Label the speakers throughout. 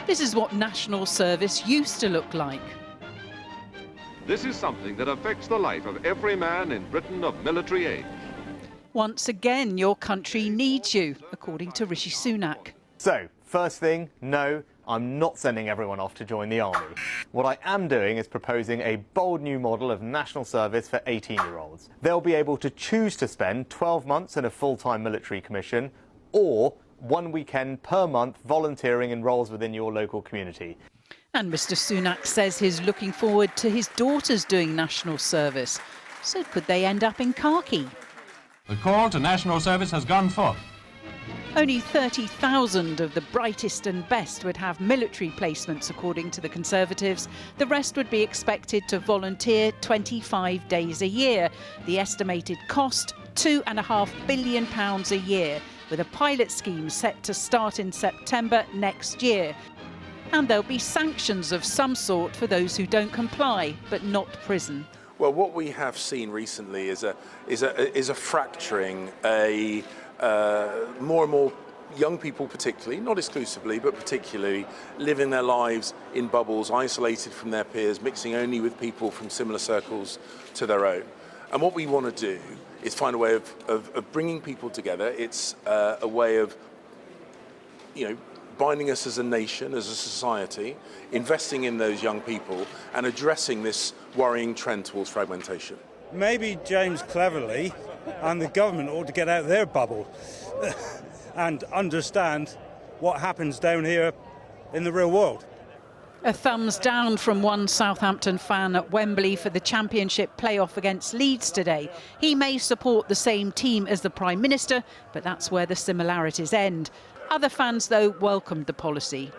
Speaker 1: This is what national service used to look like.
Speaker 2: This is something that affects the life of every man in Britain of military age.
Speaker 1: Once again, your country needs you, according to Rishi Sunak.
Speaker 3: So, first thing, no, I'm not sending everyone off to join the army. What I am doing is proposing a bold new model of national service for 18-year-olds. They'll be able to choose to spend 12 months in a full-time military commission or 1 weekend per month volunteering in roles within your local community.
Speaker 1: And Mr Sunak says he's looking forward to his daughters doing national service. So could they end up in khaki?
Speaker 4: The call to national service has gone forth.
Speaker 1: Only 30,000 of the brightest and best would have military placements, according to the Conservatives. The rest would be expected to volunteer 25 days a year. The estimated cost, £2.5 billion a year, with a pilot scheme set to start in September next year. And there'll be sanctions of some sort for those who don't comply, but not prison.
Speaker 5: Well, what we have seen recently is a fracturing, more and more young people particularly, not exclusively, but particularly living their lives in bubbles, isolated from their peers, mixing only with people from similar circles to their own. And what we want to do is find a way of bringing people together. It's a way of, binding us as a nation, as a society, investing in those young people and addressing this worrying trend towards fragmentation.
Speaker 6: Maybe James Cleverly and the government ought to get out of their bubble and understand what happens down here in the real world.
Speaker 1: A thumbs down from one Southampton fan at Wembley for the Championship playoff against Leeds today. He may support the same team as the Prime Minister, but that's where the similarities end. Other fans, though, welcomed the policy.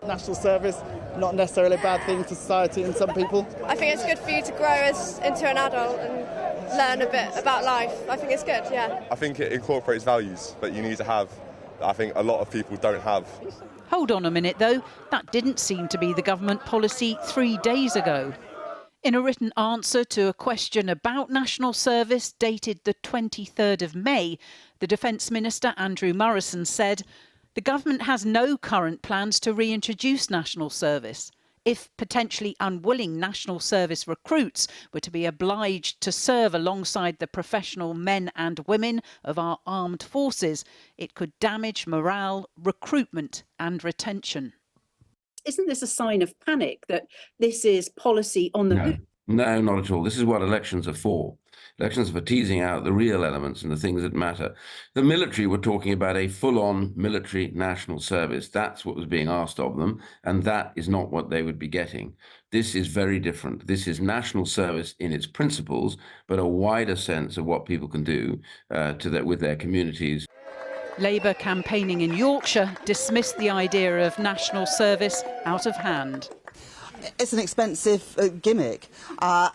Speaker 7: National service, not necessarily a bad thing for society and some people.
Speaker 8: I think it's good for you to grow into an adult and learn a bit about life. I think it's good, yeah.
Speaker 9: I think it incorporates values that you need to have that I think a lot of people don't have.
Speaker 1: Hold on a minute, though. That didn't seem to be the government policy 3 days ago. In a written answer to a question about national service dated the 23rd of May, the Defence Minister, Andrew Morrison, said, "The government has no current plans to reintroduce national service. If potentially unwilling national service recruits were to be obliged to serve alongside the professional men and women of our armed forces, it could damage morale, recruitment and retention."
Speaker 10: Isn't this a sign of panic that this is policy on the hoof?
Speaker 11: No, not at all. This is what elections are for. Elections are for teasing out the real elements and the things that matter. The military were talking about a full-on military national service. That's what was being asked of them, and that is not what they would be getting. This is very different. This is national service in its principles, but a wider sense of what people can do with their communities.
Speaker 1: Labour campaigning in Yorkshire dismissed the idea of national service out of hand.
Speaker 7: It's an expensive gimmick.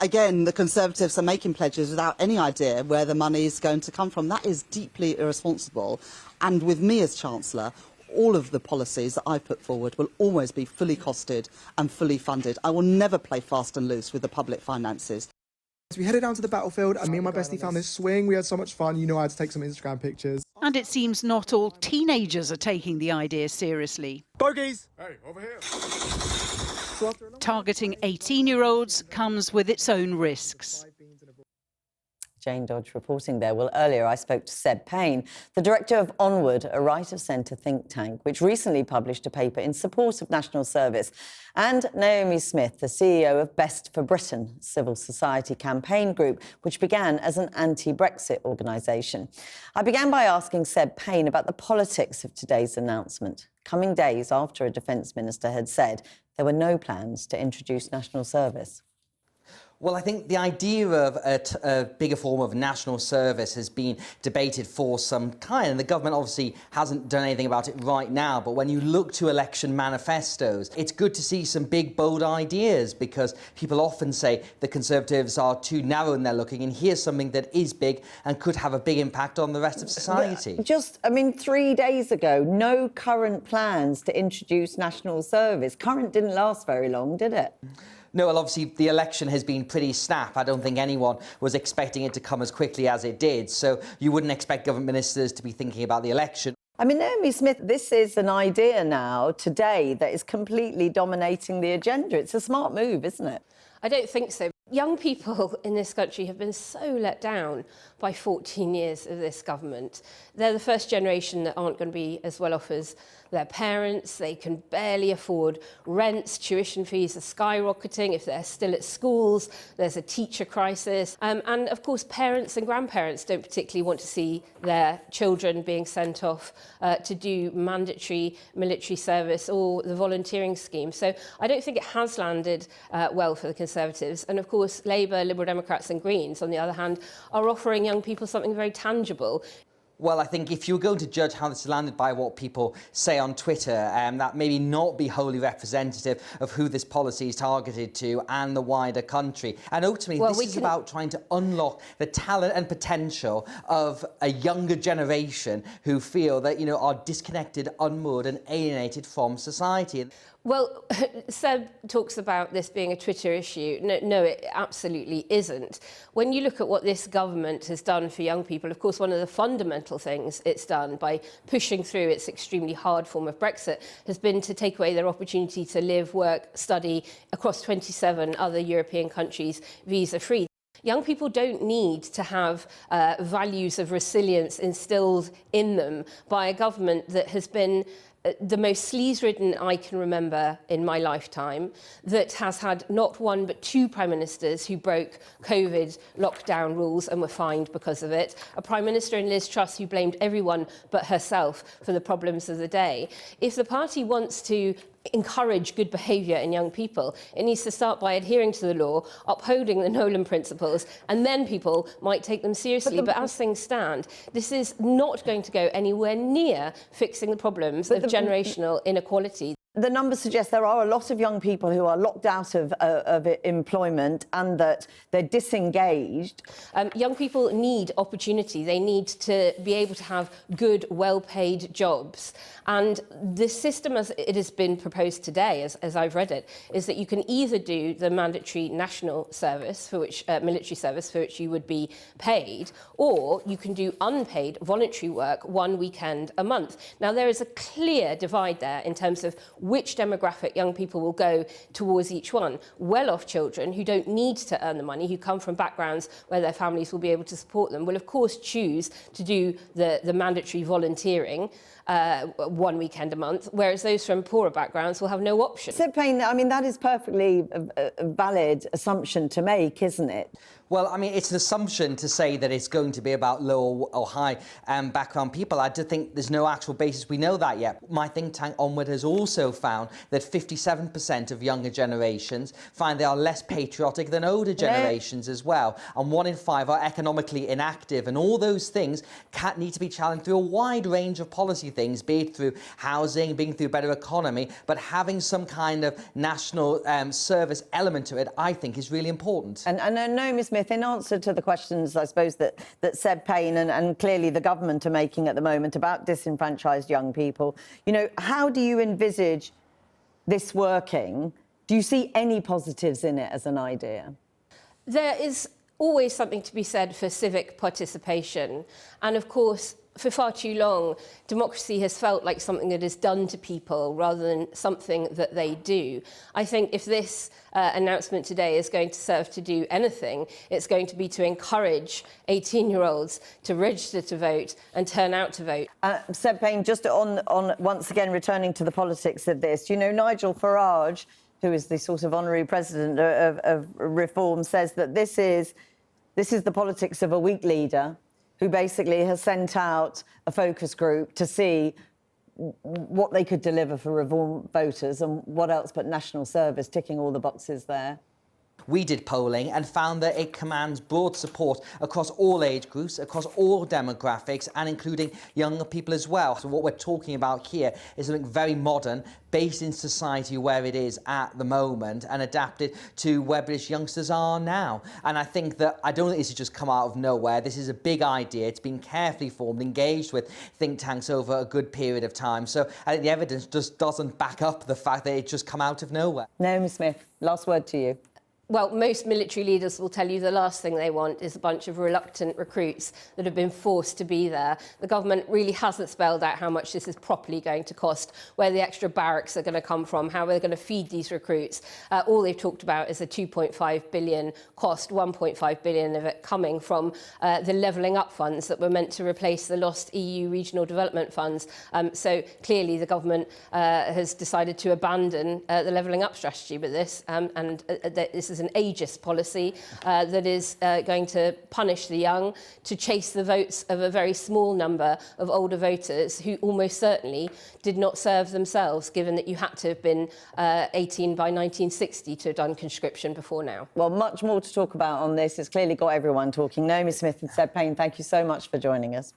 Speaker 7: Again, the Conservatives are making pledges without any idea where the money is going to come from. That is deeply irresponsible. And with me as Chancellor, all of the policies that I put forward will always be fully costed and fully funded. I will never play fast and loose with the public finances.
Speaker 12: We headed down to the battlefield and me and my bestie found this swing. We had so much fun. I had to take some Instagram pictures.
Speaker 1: And it seems not all teenagers are taking the idea seriously.
Speaker 12: Bogies! Hey, over here.
Speaker 1: Targeting 18-year-olds comes with its own risks.
Speaker 13: Jane Dodge reporting there. Well, earlier I spoke to Seb Payne, the director of Onward, a right-of-centre think tank, which recently published a paper in support of national service, and Naomi Smith, the CEO of Best for Britain, a civil society campaign group, which began as an anti-Brexit organisation. I began by asking Seb Payne about the politics of today's announcement, coming days after a Defence Minister had said there were no plans to introduce national service.
Speaker 14: Well, I think the idea of a bigger form of national service has been debated for some time, and the government obviously hasn't done anything about it right now. But when you look to election manifestos, it's good to see some big, bold ideas, because people often say the Conservatives are too narrow in their looking, and here's something that is big and could have a big impact on the rest of society.
Speaker 13: 3 days ago, no current plans to introduce national service. Current didn't last very long, did it?
Speaker 14: No, well, obviously, the election has been pretty snap. I don't think anyone was expecting it to come as quickly as it did. So you wouldn't expect government ministers to be thinking about the election.
Speaker 13: I mean, Naomi Smith, this is an idea now, today, that is completely dominating the agenda. It's a smart move, isn't it?
Speaker 15: I don't think so. Young people in this country have been so let down by 14 years of this government. They're the first generation that aren't going to be as well off as their parents. They can barely afford rents, tuition fees are skyrocketing. If they're still at schools, there's a teacher crisis. And of course, parents and grandparents don't particularly want to see their children being sent off to do mandatory military service or the volunteering scheme. So I don't think it has landed well for the Conservatives. And of course, Labour, Liberal Democrats and Greens, on the other hand, are offering young people something very tangible.
Speaker 14: Well, I think if you're going to judge how this is landed by what people say on Twitter, that maybe not be wholly representative of who this policy is targeted to and the wider country. And ultimately, this is about trying to unlock the talent and potential of a younger generation who feel that, you know, are disconnected, unmoored and alienated from society.
Speaker 15: Well, Seb talks about this being a Twitter issue. No, it absolutely isn't. When you look at what this government has done for young people, of course, one of the fundamental things it's done by pushing through its extremely hard form of Brexit has been to take away their opportunity to live, work, study across 27 other European countries visa-free. Young people don't need to have values of resilience instilled in them by a government that has been the most sleaze-ridden I can remember in my lifetime, that has had not one but two prime ministers who broke COVID lockdown rules and were fined because of it, a prime minister in Liz Truss who blamed everyone but herself for the problems of the day. If the party wants to encourage good behaviour in young people, it needs to start by adhering to the law, upholding the Nolan principles, and then people might take them seriously. But as things stand, this is not going to go anywhere near fixing the problems of generational inequality.
Speaker 13: The numbers suggest there are a lot of young people who are locked out of employment and that they're disengaged.
Speaker 15: Young people need opportunity. They need to be able to have good, well-paid jobs. And the system as it has been proposed today, as I've read it, is that you can either do the mandatory national service, for which military service, for which you would be paid, or you can do unpaid voluntary work 1 weekend a month. Now, there is a clear divide there in terms of which demographic young people will go towards each one. Well-off children who don't need to earn the money, who come from backgrounds where their families will be able to support them, will of course choose to do the mandatory volunteering 1 weekend a month, whereas those from poorer backgrounds will have no option.
Speaker 13: Seb Payne, I mean, that is perfectly a valid assumption to make, isn't it?
Speaker 14: Well, I mean, it's an assumption to say that it's going to be about low or high background people. I do think there's no actual basis. We know that yet. My think tank Onward has also found that 57% of younger generations find they are less patriotic than older generations as well. And 1 in 5 are economically inactive. And all those things need to be challenged through a wide range of policy things, be it through housing, being through a better economy, but having some kind of national service element to it, I think, is really important.
Speaker 13: And Naomi Smith, in answer to the questions, I suppose, that Seb Payne and clearly the government are making at the moment about disenfranchised young people, you know, how do you envisage this working? Do you see any positives in it as an idea?
Speaker 15: There is always something to be said for civic participation. And of course, for far too long, democracy has felt like something that is done to people rather than something that they do. I think if this announcement today is going to serve to do anything, it's going to be to encourage 18-year-olds to register to vote and turn out to vote.
Speaker 13: Seb Payne, just on once again returning to the politics of this, you know, Nigel Farage, who is the sort of honorary president of Reform, says that this is the politics of a weak leader who basically has sent out a focus group to see what they could deliver for Reform voters and what else but national service, ticking all the boxes there.
Speaker 14: We did polling and found that it commands broad support across all age groups, across all demographics, and including younger people as well. So what we're talking about here is something very modern, based in society where it is at the moment and adapted to where British youngsters are now. And I think that, I don't think this has just come out of nowhere. This is a big idea. It's been carefully formed, engaged with think tanks over a good period of time. So I think the evidence just doesn't back up the fact that it's just come out of nowhere.
Speaker 13: Naomi Smith, last word to you.
Speaker 15: Well, most military leaders will tell you the last thing they want is a bunch of reluctant recruits that have been forced to be there. The government really hasn't spelled out how much this is properly going to cost, where the extra barracks are going to come from, how we're going to feed these recruits. All they've talked about is a 2.5 billion cost, 1.5 billion of it coming from the levelling up funds that were meant to replace the lost EU regional development funds. So clearly the government has decided to abandon the levelling up strategy with this, and this is an ageist policy that is going to punish the young, to chase the votes of a very small number of older voters who almost certainly did not serve themselves, given that you had to have been 18 by 1960 to have done conscription before now.
Speaker 13: Well, much more to talk about on this. It's clearly got everyone talking. Naomi Smith and Seb Payne, thank you so much for joining us.